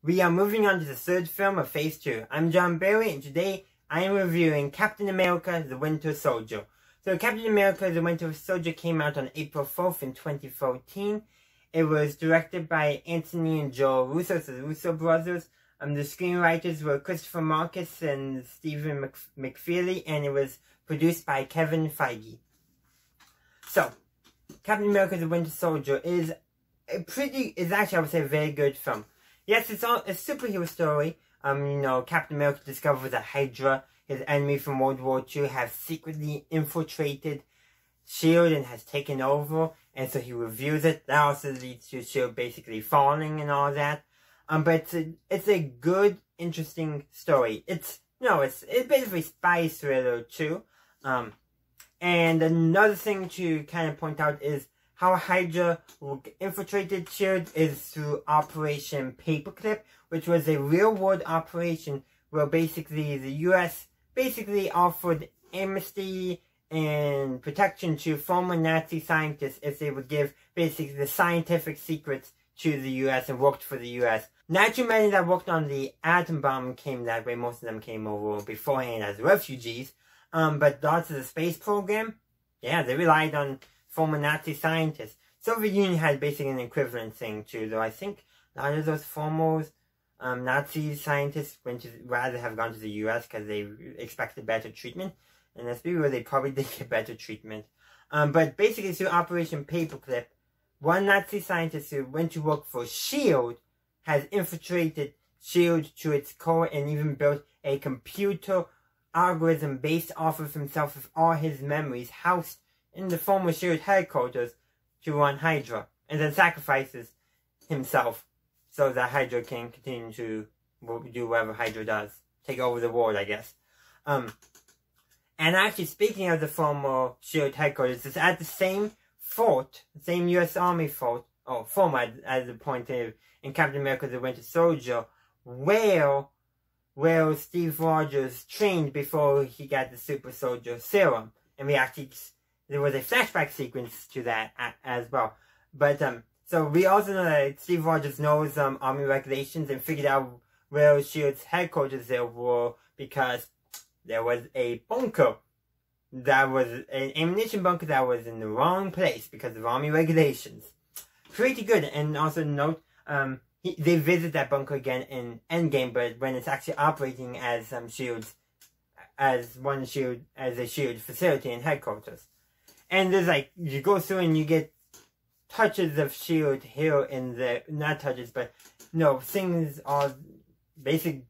We are moving on to the third film of Phase 2. I'm John Barry, and today I am reviewing Captain America: The Winter Soldier. So Captain America: The Winter Soldier came out on April 4th in 2014. It was directed by Anthony and Joe Russo, so the Russo brothers. The screenwriters were Christopher Marcus and Stephen McFeely, and it was produced by Kevin Feige. So, Captain America: The Winter Soldier is actually, I would say, a very good film. Yes, it's a superhero story. Captain America discovers that Hydra, his enemy from World War II, has secretly infiltrated S.H.I.E.L.D. and has taken over, and so he reveals it. That also leads to S.H.I.E.L.D. basically falling and all that. But it's a good, interesting story. It's basically a spy thriller too. And another thing to kind of point out is how Hydra infiltrated S.H.I.E.L.D. is through Operation Paperclip, which was a real-world operation where basically the U.S. basically offered amnesty and protection to former Nazi scientists if they would give basically the scientific secrets to the U.S. and worked for the U.S. Not too many that worked on the atom bomb came that way. Most of them came over beforehand as refugees. But lots of the space program, yeah, they relied on former Nazi scientists. Soviet Union had basically an equivalent thing too, though I think a lot of those former Nazi scientists rather have gone to the U.S. because they expected better treatment. And let's be real, they probably did get better treatment. But basically through Operation Paperclip, one Nazi scientist who went to work for S.H.I.E.L.D. has infiltrated S.H.I.E.L.D. to its core and even built a computer algorithm based off of himself with all his memories housed in the former S.H.I.E.L.D. headquarters to run Hydra, and then sacrifices himself so that Hydra can continue to do whatever Hydra does. Take over the world, I guess. And actually, speaking of the former S.H.I.E.L.D. headquarters, it's at the same fort, the same U.S. Army fort, former as the point of in Captain America: The Winter Soldier, where Steve Rogers trained before he got the super soldier serum. And there was a flashback sequence to that as well. But, so we also know that Steve Rogers knows, Army regulations and figured out where S.H.I.E.L.D.'s headquarters there were because there was a bunker that was an ammunition bunker that was in the wrong place because of Army regulations. Pretty good. And also note, they visit that bunker again in Endgame, but when it's actually operating as S.H.I.E.L.D.'s, as a S.H.I.E.L.D. facility and headquarters. And there's you go through and you get touches of S.H.I.E.L.D. here and there, not touches, but things are basically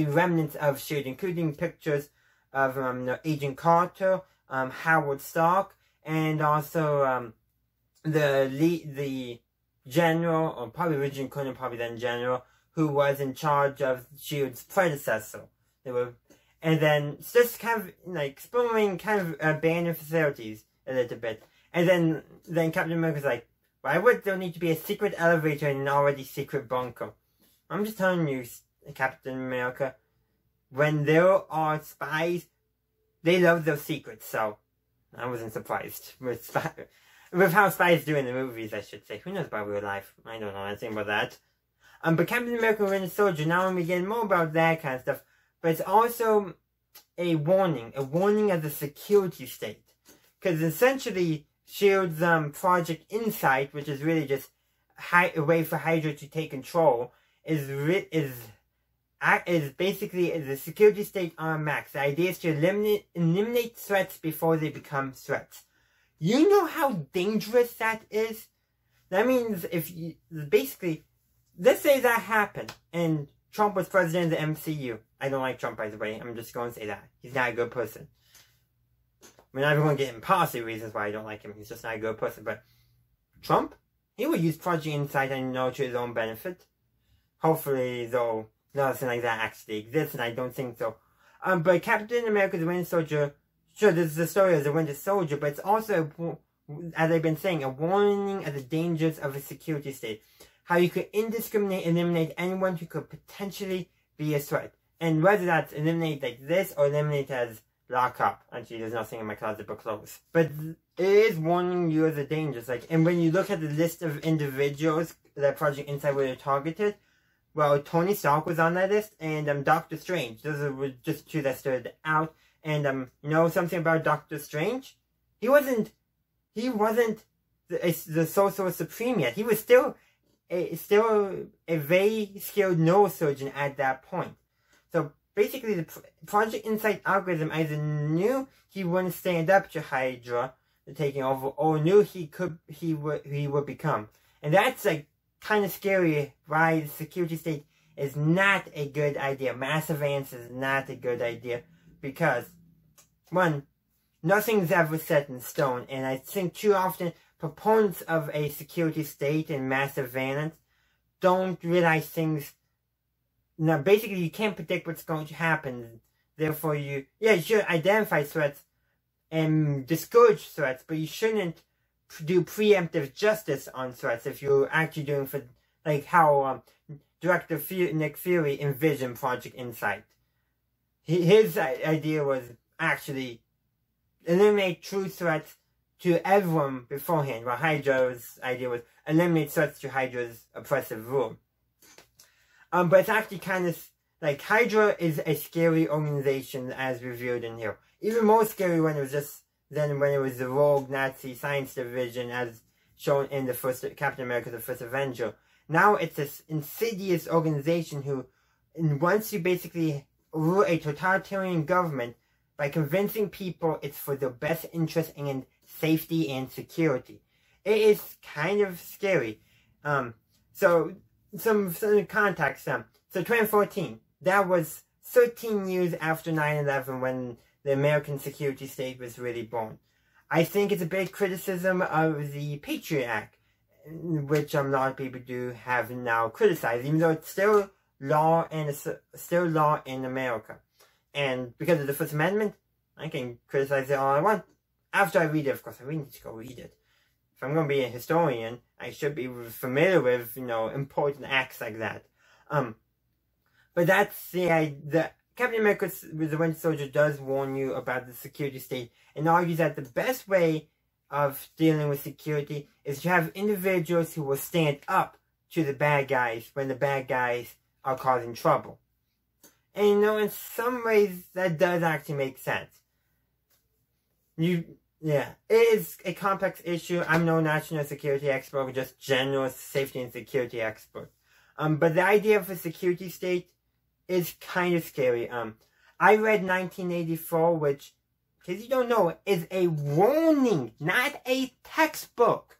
remnants of S.H.I.E.L.D., including pictures of Agent Carter, Howard Stark, and also the general, or probably original Colonel, probably then general, who was in charge of S.H.I.E.L.D.'s predecessor. And then just kind of exploring kind of abandoned facilities a little bit. And then Captain America's like, why would there need to be a secret elevator in an already secret bunker? I'm just telling you, Captain America, when there are spies, they love those secrets, so I wasn't surprised with how spies do in the movies, I should say. Who knows about real life? I don't know anything about that. But Captain America: Winter Soldier, now when we get more about that kind of stuff, but it's also a warning of the security state. Because essentially, S.H.I.E.L.D.'s Project Insight, which is really just a way for Hydra to take control, is basically the security state on max. The idea is to eliminate threats before they become threats. You know how dangerous that is? That means basically, let's say that happened, and Trump was president of the MCU. I don't like Trump, by the way. I'm just going to say that. He's not a good person. We're not even going to get in policy reasons why I don't like him. He's just not a good person. But Trump, he would use Project Insight, to his own benefit. Hopefully, though, nothing like that actually exists, and I don't think so. But Captain America: The Winter Soldier, sure, this is the story of the Winter Soldier, but it's also, as I've been saying, a warning of the dangers of a security state. How you could indiscriminately eliminate anyone who could potentially be a threat. And whether that's eliminate like this or eliminate as lock up. Actually, there's nothing in my closet but clothes. But it is warning you of the dangers. And when you look at the list of individuals that Project Insight would have targeted, well, Tony Stark was on that list, and Doctor Strange. Those were just two that stood out. And you know something about Doctor Strange? He wasn't the Sorcerer Supreme yet. He was still a very skilled neurosurgeon at that point. So basically, the Project Insight algorithm either knew he wouldn't stand up to Hydra taking over, or knew he would become. And that's like kind of scary. Why the security state is not a good idea. Mass advance is not a good idea because, one, nothing's ever set in stone, and I think too often proponents of a security state and mass advance don't realize things. Now, basically, you can't predict what's going to happen. Therefore, you should identify threats and discourage threats, but you shouldn't do preemptive justice on threats if you're actually doing for, like, how Director Nick Fury envisioned Project Insight. His idea was actually eliminate true threats to everyone beforehand, while Hydra's idea was eliminate threats to Hydra's oppressive rule. But it's actually kind of, like, Hydra is a scary organization as revealed in here. Even more scary when it was when it was the rogue Nazi science division as shown in the first Captain America, the First Avenger. Now it's this insidious organization who wants to basically rule a totalitarian government by convincing people it's for their best interest and safety and security. It is kind of scary. So some context. So 2014, that was 13 years after 9/11 when the American security state was really born. I think it's a big criticism of the Patriot Act, which a lot of people do have now criticized, even though it's still law in America. And because of the First Amendment, I can criticize it all I want. After I read it, of course, I really need to go read it. If I'm going to be a historian, I should be familiar with, important acts like that. But that's the Captain America the Winter Soldier does warn you about the security state and argues that the best way of dealing with security is to have individuals who will stand up to the bad guys when the bad guys are causing trouble. And in some ways that does actually make sense. It is a complex issue. I'm no national security expert, but just general safety and security expert. But the idea of a security state is kind of scary. I read 1984, which, in case you don't know, is a warning, not a textbook.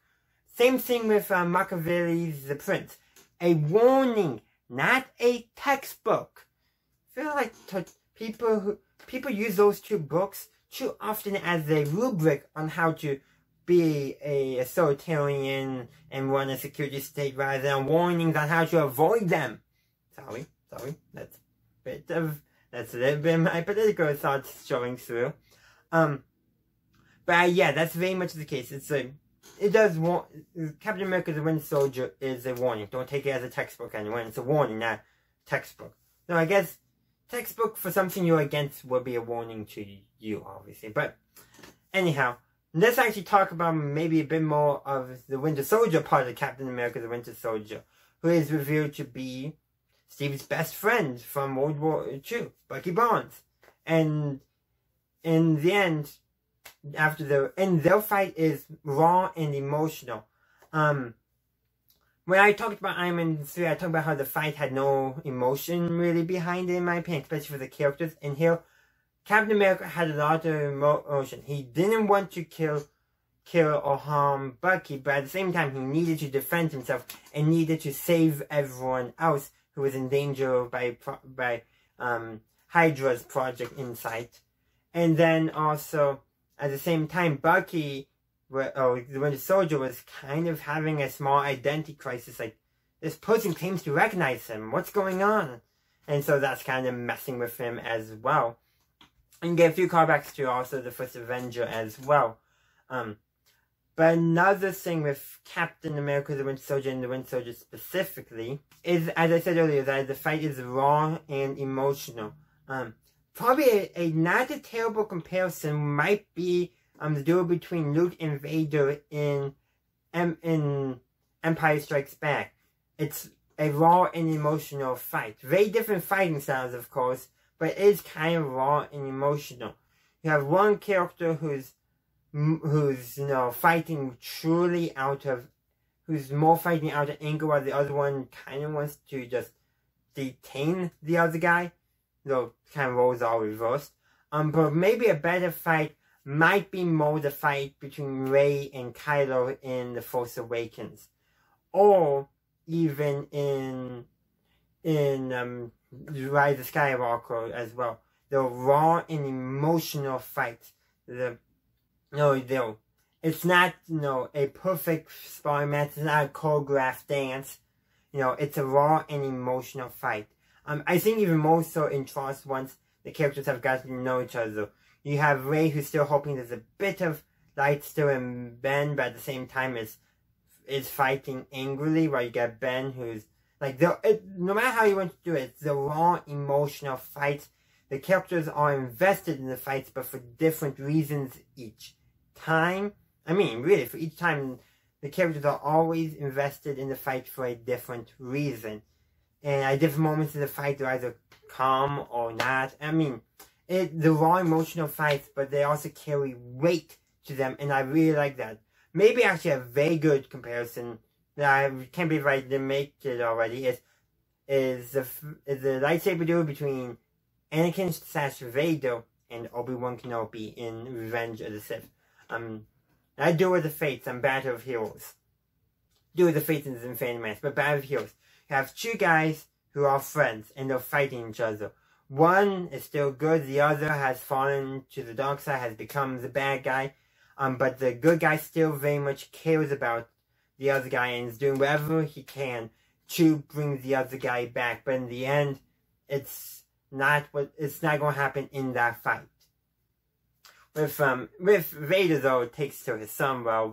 Same thing with Machiavelli's The Prince. A warning, not a textbook. I feel like people use those two books too often as a rubric on how to be a authoritarian and run a security state rather than warnings on how to avoid them. Sorry, that's a little bit of my political thoughts showing through. But yeah, that's very much the case. Captain America the Winter Soldier is a warning. Don't take it as a textbook anyway. It's a warning, not textbook. No, I guess textbook for something you're against will be a warning to you, obviously. But anyhow, let's actually talk about maybe a bit more of the Winter Soldier part of Captain America the Winter Soldier, who is revealed to be Steve's best friend from World War II, Bucky Barnes. And in the end, their fight is raw and emotional. When I talked about Iron Man 3, I talked about how the fight had no emotion really behind it, in my opinion, especially for the characters. And here, Captain America had a lot of emotion. He didn't want to kill or harm Bucky, but at the same time, he needed to defend himself and needed to save everyone else who was in danger by Hydra's Project Insight. And then also, at the same time, Bucky, the Winter Soldier, was kind of having a small identity crisis. Like, this person claims to recognize him. What's going on? And so that's kind of messing with him as well. And you get a few callbacks to also the First Avenger as well. But another thing with Captain America, the Winter Soldier, and the Winter Soldier specifically, is, as I said earlier, that the fight is raw and emotional. Probably a not a terrible comparison might be the duel between Luke and Vader in Empire Strikes Back. It's a raw and emotional fight. Very different fighting styles, of course, but it is kind of raw and emotional. You have one character who's fighting truly who's more fighting out of anger, while the other one kind of wants to just detain the other guy. Though kind of roles are reversed. But maybe a better fight might be more the fight between Rey and Kylo in The Force Awakens, or even in Rise of Skywalker as well. The raw and emotional fights. It's not a perfect sparring match. It's not a choreographed dance. It's a raw and emotional fight. I think even more so in Trust once the characters have gotten to know each other. You have Rey, who's still hoping there's a bit of light still in Ben, but at the same time is fighting angrily, while you get Ben, who's like, no matter how you want to do it, it's the raw emotional fights. The characters are invested in the fights, but for different reasons each time. I mean, really, for each time, the characters are always invested in the fight for a different reason. And at different moments in the fight, they're either calm or not. I mean, the raw emotional fights, but they also carry weight to them, and I really like that. Maybe actually a very good comparison that I can't believe I didn't make it already is the lightsaber duel between Anakin/Vader and Obi-Wan Kenobi in Revenge of the Sith. Not Duel of the Fates and Battle of Heroes. Duel of the Fates is in Phantom Menace, but Battle of Heroes. You have two guys who are friends, and they're fighting each other. One is still good, the other has fallen to the dark side, has become the bad guy. But the good guy still very much cares about the other guy and is doing whatever he can to bring the other guy back. But in the end, it's not going to happen in that fight. With Vader, though, it takes to his son, well,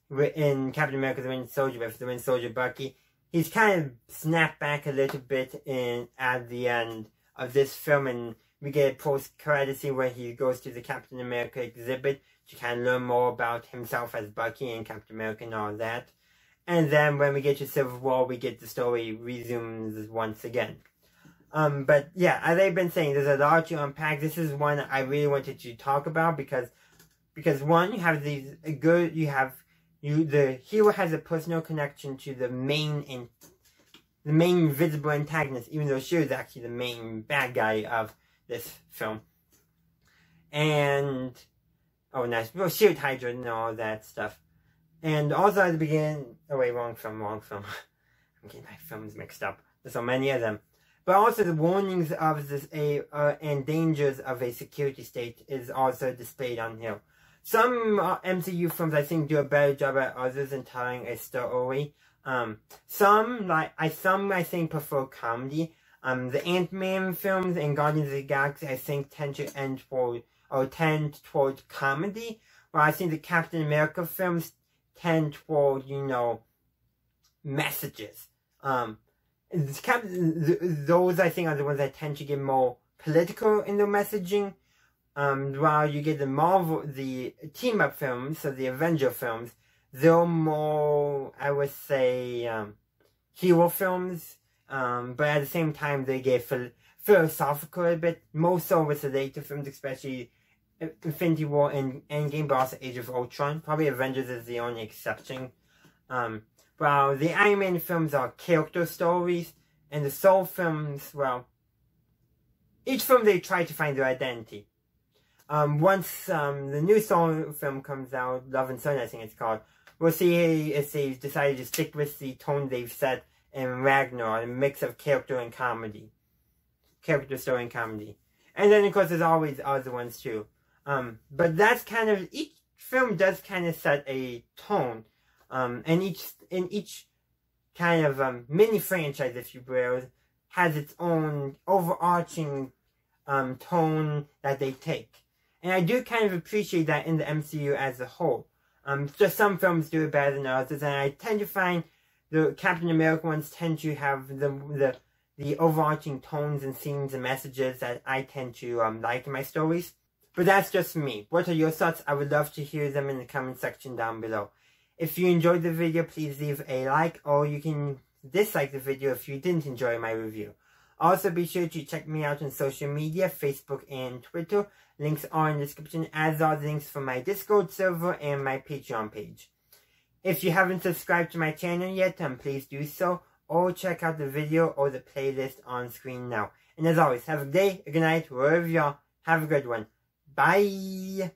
in Captain America: The Winter Soldier, with the Winter Soldier Bucky, he's kind of snapped back a little bit at the end of this film, and we get a post-credit scene where he goes to the Captain America exhibit to kind of learn more about himself as Bucky and Captain America and all that. And then when we get to Civil War, we get the story resumes once again. But yeah, as I've been saying, there's a lot to unpack. This is one I really wanted to talk about because one, you have the hero has a personal connection to the main visible antagonist, even though she was actually the main bad guy of this film. And well, Shield Hydra and all that stuff. And also at the beginning, wrong film. I'm getting my films mixed up. There's so many of them. But also the warnings of this and dangers of a security state is also displayed on here. Some MCU films I think do a better job at others in telling a story. Some I think prefer comedy. The Ant-Man films and Guardians of the Galaxy I think tend toward comedy, while I think the Captain America films tend toward, messages. Those I think are the ones that tend to get more political in their messaging, while you get the team-up films, so the Avenger films, they're more, I would say, hero films, but at the same time they get philosophical a bit, more so with the later films, especially Infinity War and Endgame, but also Age of Ultron. Probably Avengers is the only exception. While the Iron Man films are character stories, and the Soul films, well, each film they try to find their identity. Once the new Soul film comes out, Love and Thunder I think it's called, we'll see if they've decided to stick with the tone they've set in Ragnarok, a mix of character and comedy. Character story and comedy. And then of course there's always other ones too. But that's kind of, each film does kind of set a tone. And each kind of mini franchise, if you will, has its own overarching tone that they take. And I do kind of appreciate that in the MCU as a whole. Just some films do it better than others, and I tend to find the Captain America ones tend to have the overarching tones and themes and messages that I tend to like in my stories. But that's just me. What are your thoughts? I would love to hear them in the comment section down below. If you enjoyed the video, please leave a like, or you can dislike the video if you didn't enjoy my review. Also, be sure to check me out on social media, Facebook and Twitter. Links are in the description, as are the links for my Discord server and my Patreon page. If you haven't subscribed to my channel yet, please do so, or check out the video or the playlist on screen now. And as always, have a good day, a good night, wherever you are. Have a good one. Bye!